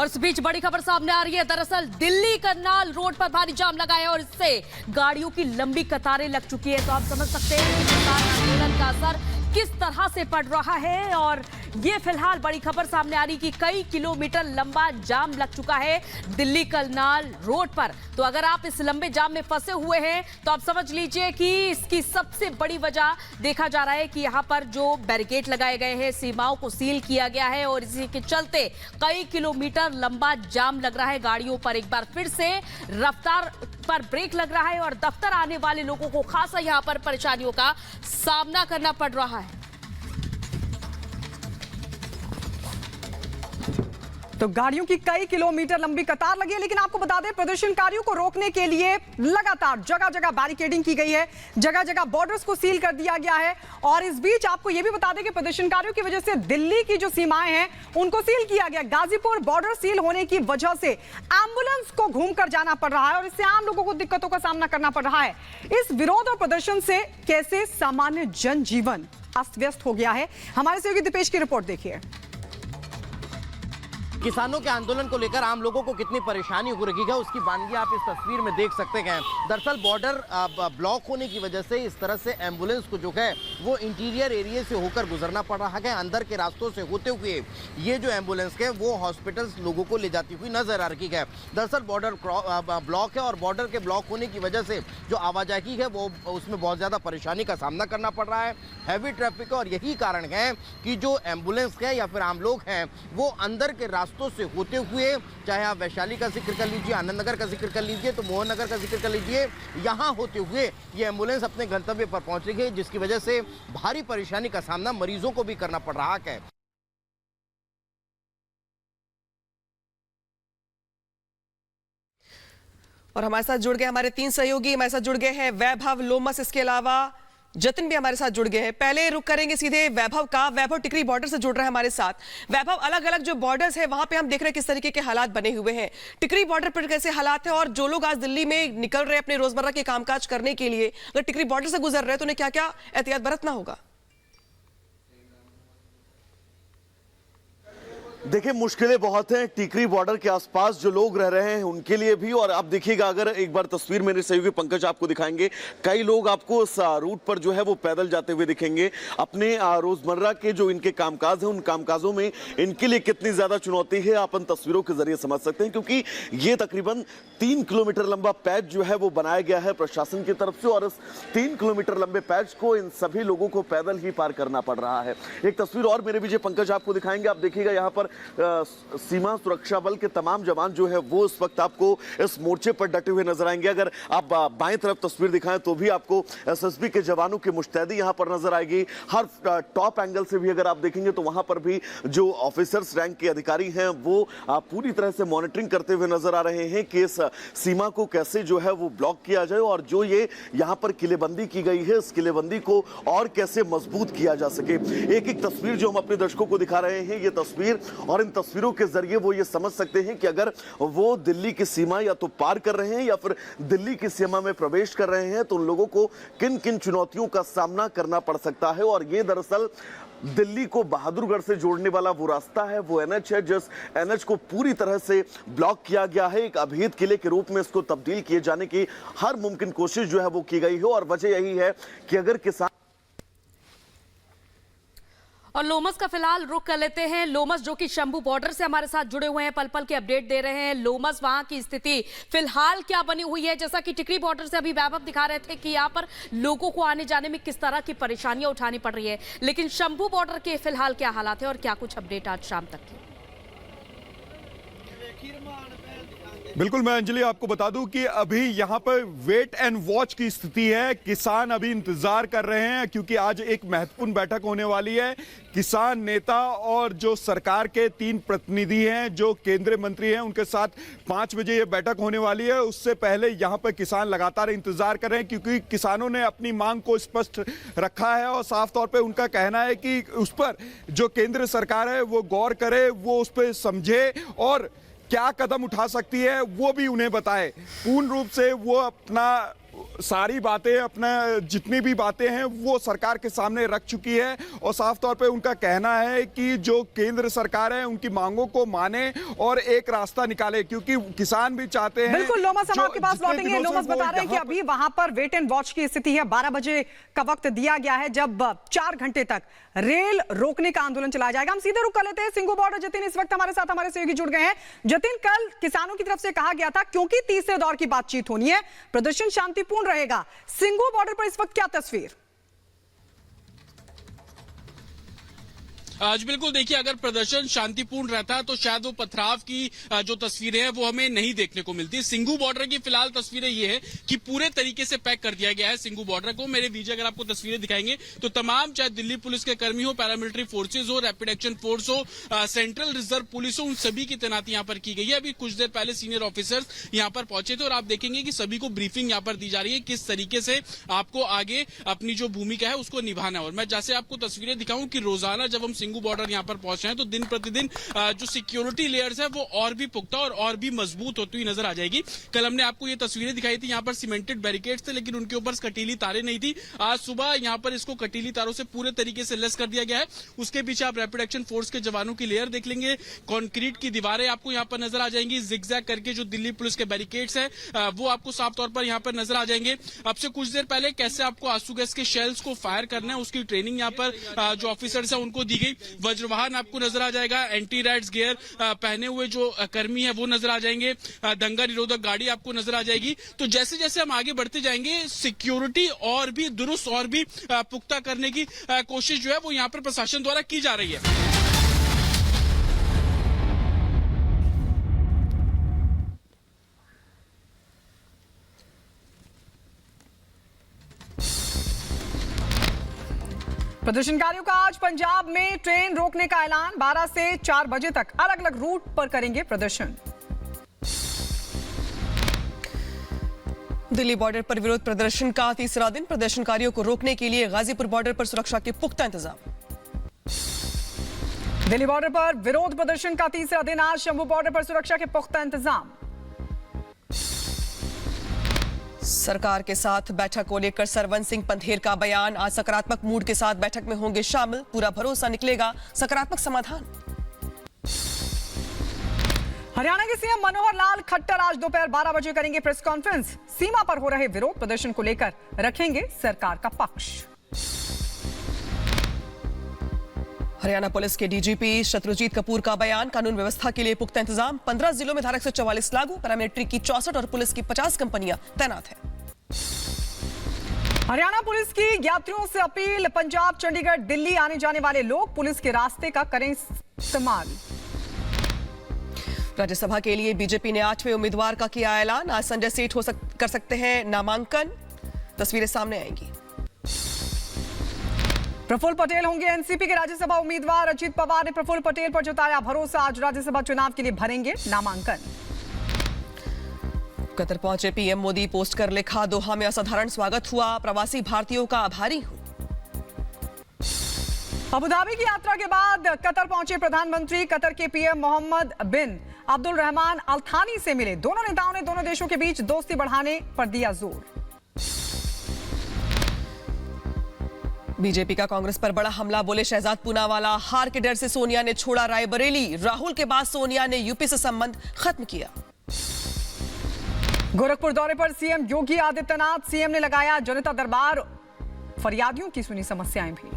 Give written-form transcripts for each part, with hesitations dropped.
और इस बीच बड़ी खबर सामने आ रही है। दरअसल दिल्ली करनाल रोड पर भारी जाम लगा है और इससे गाड़ियों की लंबी कतारें लग चुकी है। तो आप समझ सकते हैं कि किसान आंदोलन का असर किस तरह से पड़ रहा है। और ये फिलहाल बड़ी खबर सामने आ रही कि कई किलोमीटर लंबा जाम लग चुका है दिल्ली करनाल रोड पर। तो अगर आप इस लंबे जाम में फंसे हुए हैं तो आप समझ लीजिए कि इसकी सबसे बड़ी वजह देखा जा रहा है कि यहाँ पर जो बैरिकेड लगाए गए हैं, सीमाओं को सील किया गया है और इसी के चलते कई किलोमीटर लंबा जाम लग रहा है। गाड़ियों पर एक बार फिर से रफ्तार पर ब्रेक लग रहा है और दफ्तर आने वाले लोगों को खासा यहाँ पर परेशानियों का सामना करना पड़ रहा है। तो गाड़ियों की कई किलोमीटर लंबी कतार लगी है। लेकिन आपको बता दें, प्रदर्शनकारियों को रोकने के लिए लगातार जगह जगह बैरिकेडिंग की गई है, जगह जगह बॉर्डर्स को सील कर दिया गया है। और इस बीच आपको यह भी बता दें कि प्रदर्शनकारियों की वजह से दिल्ली की जो सीमाएं हैं उनको सील किया गया। गाजीपुर बॉर्डर सील होने की वजह से एम्बुलेंस को घूमकर जाना पड़ रहा है और इससे आम लोगों को दिक्कतों का सामना करना पड़ रहा है। इस विरोध और प्रदर्शन से कैसे सामान्य जनजीवन अस्त व्यस्त हो गया है, हमारे सहयोगी दीपेश की रिपोर्ट देखिए। किसानों के आंदोलन को लेकर आम लोगों को कितनी परेशानी हो रही है उसकी बानगी आप इस तस्वीर में देख सकते हैं। दरअसल बॉर्डर ब्लॉक होने की वजह से इस तरह से एम्बुलेंस को जो है वो इंटीरियर एरिया से होकर गुजरना पड़ रहा है। अंदर के रास्तों से होते हुए ये जो एम्बुलेंस है वो हॉस्पिटल्स लोगों को ले जाती हुई नजर आ रही है। दरअसल बॉर्डर ब्लॉक है और बॉर्डर के ब्लॉक होने की वजह से जो आवाजाही है वो उसमें बहुत ज़्यादा परेशानी का सामना करना पड़ रहा है। हैवी ट्रैफिक और यही कारण है कि जो एम्बुलेंस है या फिर आम लोग हैं वो अंदर के रास्तों से होते हुए, चाहे आप वैशाली का जिक्र कर लीजिए, आनंद नगर का जिक्र कर लीजिए, तो मोहन नगर का जिक्र कर लीजिए, यहां होते हुए ये एम्बुलेंस अपने गंतव्य पर पहुंच रही है, जिसकी वजह से भारी परेशानी का सामना मरीजों को भी करना पड़ रहा है। और हमारे साथ जुड़ गए हमारे 3 सहयोगी, हमारे साथ जुड़ गए हैं वैभव, लोमस, इसके अलावा जतिन भी हमारे साथ जुड़ गए हैं। पहले रुक करेंगे सीधे वैभव का। वैभव टिकरी बॉर्डर से जुड़ रहे हैं हमारे साथ। वैभव, अलग अलग जो बॉर्डर्स है वहां पे हम देख रहे हैं किस तरीके के हालात बने हुए हैं। टिकरी बॉर्डर पर कैसे हालात है और जो लोग आज दिल्ली में निकल रहे हैं अपने रोजमर्रा के कामकाज करने के लिए, अगर टिकरी बॉर्डर से गुजर रहे हैं तो उन्हें क्या क्या एहतियात बरतना होगा? देखिए, मुश्किलें बहुत हैं टिकरी बॉर्डर के आसपास जो लोग रह रहे हैं उनके लिए भी। और आप देखिएगा, अगर एक बार तस्वीर मेरे सहयोगी पंकज आपको दिखाएंगे, कई लोग आपको इस रूट पर जो है वो पैदल जाते हुए दिखेंगे। अपने रोजमर्रा के जो इनके कामकाज हैं उन कामकाजों में इनके लिए कितनी ज्यादा चुनौती है आप इन तस्वीरों के जरिए समझ सकते हैं, क्योंकि ये तकरीबन 3 किलोमीटर लंबा पैच जो है वो बनाया गया है प्रशासन की तरफ से। और इस 3 किलोमीटर लंबे पैच को इन सभी लोगों को पैदल ही पार करना पड़ रहा है। एक तस्वीर और मेरे विजय पंकज आपको दिखाएंगे। आप देखिएगा, यहाँ पर सीमा सुरक्षा बल के तमाम जवान जो है वो इस वक्त आपको इस मोर्चे पर डटे हुए नजर आएंगे। अगर आप बाएं तरफ तस्वीर दिखाएं तो भी आपको एसएसबी के जवानों की मुस्तैदी यहां पर नजर आएगी। हर टॉप एंगल से भी अगर आप देखेंगे तो वहां पर भी जो ऑफिसर्स रैंक के अधिकारी हैं वो पूरी तरह से मॉनिटरिंग करते हुए नजर आ रहे हैं कि इस सीमा को कैसे जो है वो ब्लॉक किया जाए और जो ये यहां पर किलेबंदी की गई है इस किलेबंदी को और कैसे मजबूत किया जा सके। एक एक तस्वीर जो हम अपने दर्शकों को दिखा रहे हैं, ये तस्वीर और इन तस्वीरों के जरिए वो ये समझ सकते हैं कि अगर वो दिल्ली की सीमा या तो पार कर रहे हैं या फिर दिल्ली की सीमा में प्रवेश कर रहे हैं तो उन लोगों को किन किन चुनौतियों का सामना करना पड़ सकता है। और ये दरअसल दिल्ली को बहादुरगढ़ से जोड़ने वाला वो रास्ता है, वो एनएच है, जिस एनएच को पूरी तरह से ब्लॉक किया गया है। एक अभेद किले के रूप में इसको तब्दील किए जाने की हर मुमकिन कोशिश जो है वो की गई है। और वजह यही है कि अगर किसान और लोमस का फिलहाल रुख कर लेते हैं। लोमस जो कि शंभू बॉर्डर से हमारे साथ जुड़े हुए हैं, पल पल के अपडेट दे रहे हैं। लोमस, वहां की स्थिति फिलहाल क्या बनी हुई है? जैसा कि टिकरी बॉर्डर से अभी वैभव दिखा रहे थे कि यहाँ पर लोगों को आने जाने में किस तरह की परेशानियां उठानी पड़ रही है, लेकिन शंभू बॉर्डर के फिलहाल क्या हालात है और क्या कुछ अपडेट आज शाम तक की? बिल्कुल, मैं अंजलि आपको बता दूं कि अभी यहां पर वेट एंड वॉच की स्थिति है। किसान अभी इंतजार कर रहे हैं क्योंकि आज एक महत्वपूर्ण बैठक होने वाली है। किसान नेता और जो सरकार के 3 प्रतिनिधि हैं, जो केंद्रीय मंत्री हैं, उनके साथ 5 बजे ये बैठक होने वाली है। उससे पहले यहां पर किसान लगातार इंतजार कर रहे हैं क्योंकि किसानों ने अपनी मांग को स्पष्ट रखा है और साफ तौर पे उनका कहना है कि उस पर जो केंद्र सरकार है वो गौर करे, वो उस पर समझे और क्या कदम उठा सकती है वो भी उन्हें बताए। पूर्ण रूप से वो अपना सारी बातें, अपना जितनी भी बातें हैं वो सरकार के सामने रख चुकी है और साफ तौर पे उनका कहना है कि जो केंद्र सरकार है उनकी मांगों को माने और एक रास्ता निकाले, क्योंकि किसान भी चाहते हैं। बिल्कुल लोमस, हम आपके पास लौटेंगे। लोमस बता रहे हैं कि अभी वहां पर वेट एंड वॉच की स्थिति है। 12 बजे का वक्त दिया गया है जब 4 घंटे तक रेल रोकने का आंदोलन चलाया जाएगा। हम सीधे रुक कर लेते हैं सिंगू बॉर्डर। जतिन इस वक्त हमारे साथ हमारे सहयोगी जुड़ गए हैं। जतिन, कल किसानों की तरफ से कहा गया था क्योंकि तीसरे दौर की बातचीत होनी है, प्रदर्शन शांतिपूर्ण रहेगा। सिंगू बॉर्डर पर इस वक्त क्या तस्वीर? आज बिल्कुल देखिए, अगर प्रदर्शन शांतिपूर्ण रहता तो शायद वो पथराव की जो तस्वीरें हैं वो हमें नहीं देखने को मिलती। सिंगू बॉर्डर की फिलहाल तस्वीरें ये है कि पूरे तरीके से पैक कर दिया गया है सिंगू बॉर्डर को। मेरे बीच अगर आपको तस्वीरें दिखाएंगे तो तमाम, चाहे दिल्ली पुलिस के कर्मी हो, पैरामिलिट्री फोर्सेज हो, रैपिड एक्शन फोर्स हो, सेंट्रल रिजर्व पुलिस हो, उन सभी की तैनाती यहाँ पर की गई है। अभी कुछ देर पहले सीनियर ऑफिसर्स यहाँ पर पहुंचे थे और आप देखेंगे कि सभी को ब्रीफिंग यहाँ पर दी जा रही है किस तरीके से आपको आगे अपनी जो भूमिका है उसको निभाना है। और मैं जैसे आपको तस्वीरें दिखाऊं कि रोजाना जब हम सिंगू बॉर्डर यहाँ पर पहुंच रहे हैं तो दिन प्रतिदिन जो सिक्योरिटी लेयर्स है वो और भी पुख्ता और भी मजबूत होती हुई नजर आ जाएगी। कल हमने आपको ये तस्वीरें दिखाई थी, यहाँ पर सीमेंटेड बैरिकेड्स थे लेकिन उनके ऊपर कटीली तारें नहीं थी। आज सुबह यहाँ पर इसको कटीली तारों से पूरे तरीके से लेस कर दिया गया है। उसके पीछे आप रैपिड एक्शन फोर्स के जवानों की लेयर देख लेंगे। कॉन्क्रीट की दीवारें आपको यहाँ पर नजर आ जाएंगी। जिगजैग करके जो दिल्ली पुलिस के बैरिकेड्स है वो आपको साफ तौर पर यहाँ पर नजर आ जाएंगे। अब से कुछ देर पहले कैसे आपको आंसू गैस के शेल्स को फायर करना है उसकी ट्रेनिंग यहाँ पर जो ऑफिसर्स है उनको दी गई। वज्रवाहन आपको नजर आ जाएगा। एंटी राइट्स गियर पहने हुए जो कर्मी है वो नजर आ जाएंगे। दंगा निरोधक गाड़ी आपको नजर आ जाएगी। तो जैसे जैसे हम आगे बढ़ते जाएंगे सिक्योरिटी और भी दुरुस्त और भी पुख्ता करने की कोशिश जो है वो यहाँ पर प्रशासन द्वारा की जा रही है। प्रदर्शनकारियों का आज पंजाब में ट्रेन रोकने का ऐलान। 12 से 4 बजे तक अलग अलग रूट पर करेंगे प्रदर्शन। दिल्ली बॉर्डर पर विरोध प्रदर्शन का तीसरा दिन। प्रदर्शनकारियों को रोकने के लिए गाजीपुर बॉर्डर पर सुरक्षा के पुख्ता इंतजाम। दिल्ली बॉर्डर पर विरोध प्रदर्शन का तीसरा दिन। आज शंभू बॉर्डर पर सुरक्षा के पुख्ता इंतजाम। सरकार के साथ बैठक को लेकर सरवन सिंह पंधेर का बयान। आज सकारात्मक मूड के साथ बैठक में होंगे शामिल। पूरा भरोसा निकलेगा सकारात्मक समाधान। हरियाणा के सीएम मनोहर लाल खट्टर आज दोपहर 12 बजे करेंगे प्रेस कॉन्फ्रेंस। सीमा पर हो रहे विरोध प्रदर्शन को लेकर रखेंगे सरकार का पक्ष। हरियाणा पुलिस के डीजीपी शत्रुजीत कपूर का बयान। कानून व्यवस्था के लिए पुख्ता इंतजाम। 15 जिलों में धारा 144 लागू। पैरामिलिट्री की 64 और पुलिस की 50 कंपनियां तैनात हैं। हरियाणा पुलिस की यात्रियों से अपील। पंजाब, चंडीगढ़, दिल्ली आने जाने वाले लोग पुलिस के रास्ते का करें इस्तेमाल। राज्यसभा के लिए बीजेपी ने 8वें उम्मीदवार का किया ऐलान। आज संजय सेठ कर सकते हैं नामांकन। तस्वीरें सामने आएंगी। प्रफुल्ल पटेल होंगे एनसीपी के राज्यसभा उम्मीदवार। अजीत पवार ने प्रफुल्ल पटेल पर जताया भरोसा। आज राज्यसभा चुनाव के लिए भरेंगे नामांकन। कतर पहुंचे पीएम मोदी। पोस्ट कर लिखा, दोहा में असाधारण स्वागत हुआ। प्रवासी भारतीयों का आभारी हूं। अबुधाबी की यात्रा के बाद कतर पहुंचे प्रधानमंत्री। कतर के पीएम मोहम्मद बिन अब्दुल रहमान अल थानी से मिले। दोनों नेताओं ने दोनों देशों के बीच दोस्ती बढ़ाने पर दिया जोर। बीजेपी का कांग्रेस पर बड़ा हमला। बोले शहजाद पूनावाला, हार के डर से सोनिया ने छोड़ा रायबरेली। राहुल के बाद सोनिया ने यूपी से संबंध खत्म किया। गोरखपुर दौरे पर सीएम योगी आदित्यनाथ। सीएम ने लगाया जनता दरबार। फरियादियों की सुनी समस्याएं भी।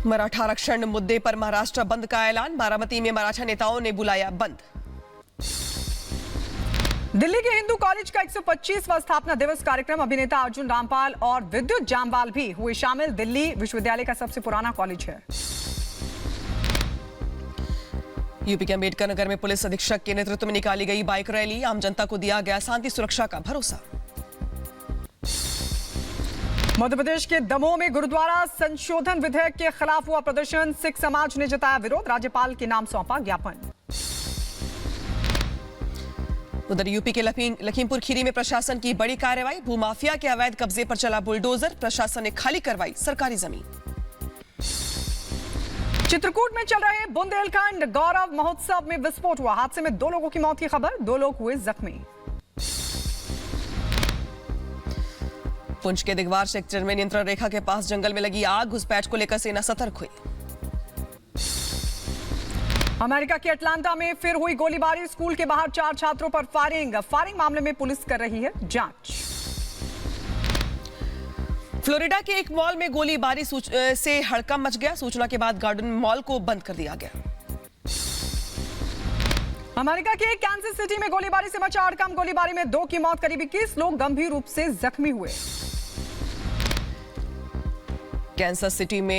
मराठा आरक्षण मुद्दे पर महाराष्ट्र बंद का ऐलान। बारामती में मराठा नेताओं ने बुलाया बंद। दिल्ली के हिंदू कॉलेज का 125वां स्थापना दिवस कार्यक्रम। अभिनेता अर्जुन रामपाल और विद्युत जामवाल भी हुए शामिल। दिल्ली विश्वविद्यालय का सबसे पुराना कॉलेज है। यूपी के अंबेडकर नगर में पुलिस अधीक्षक के नेतृत्व में निकाली गई बाइक रैली। आम जनता को दिया गया शांति सुरक्षा का भरोसा। मध्य प्रदेश के दमोह में गुरुद्वारा संशोधन विधेयक के खिलाफ हुआ प्रदर्शन। सिख समाज ने जताया विरोध। राज्यपाल के नाम सौंपा ज्ञापन। उधर यूपी के लखीमपुर खीरी में प्रशासन की बड़ी कार्रवाई। भूमाफिया के अवैध कब्जे पर चला बुलडोजर। प्रशासन ने खाली करवाई सरकारी जमीन। चित्रकूट में चल रहे बुंदेलखंड गौरव महोत्सव में विस्फोट हुआ। हादसे में 2 लोगों की मौत की खबर। 2 लोग हुए जख्मी। पुंछ के दिगवार सेक्टर में नियंत्रण रेखा के पास जंगल में लगी आग, घुसपैठ को लेकर सेना सतर्क हुई। अमेरिका के अटलांटा में फिर हुई गोलीबारी, स्कूल के बाहर 4 छात्रों पर फायरिंग मामले में पुलिस कर रही है जांच। फ्लोरिडा के एक मॉल में गोलीबारी से हड़कंप मच गया। सूचना के बाद गार्डन मॉल को बंद कर दिया गया। अमेरिका के कैंसस सिटी में गोलीबारी से मचा हड़कंप, गोलीबारी में 2 की मौत, करीब 21 लोग गंभीर रूप से जख्मी हुए। कैंसस सिटी में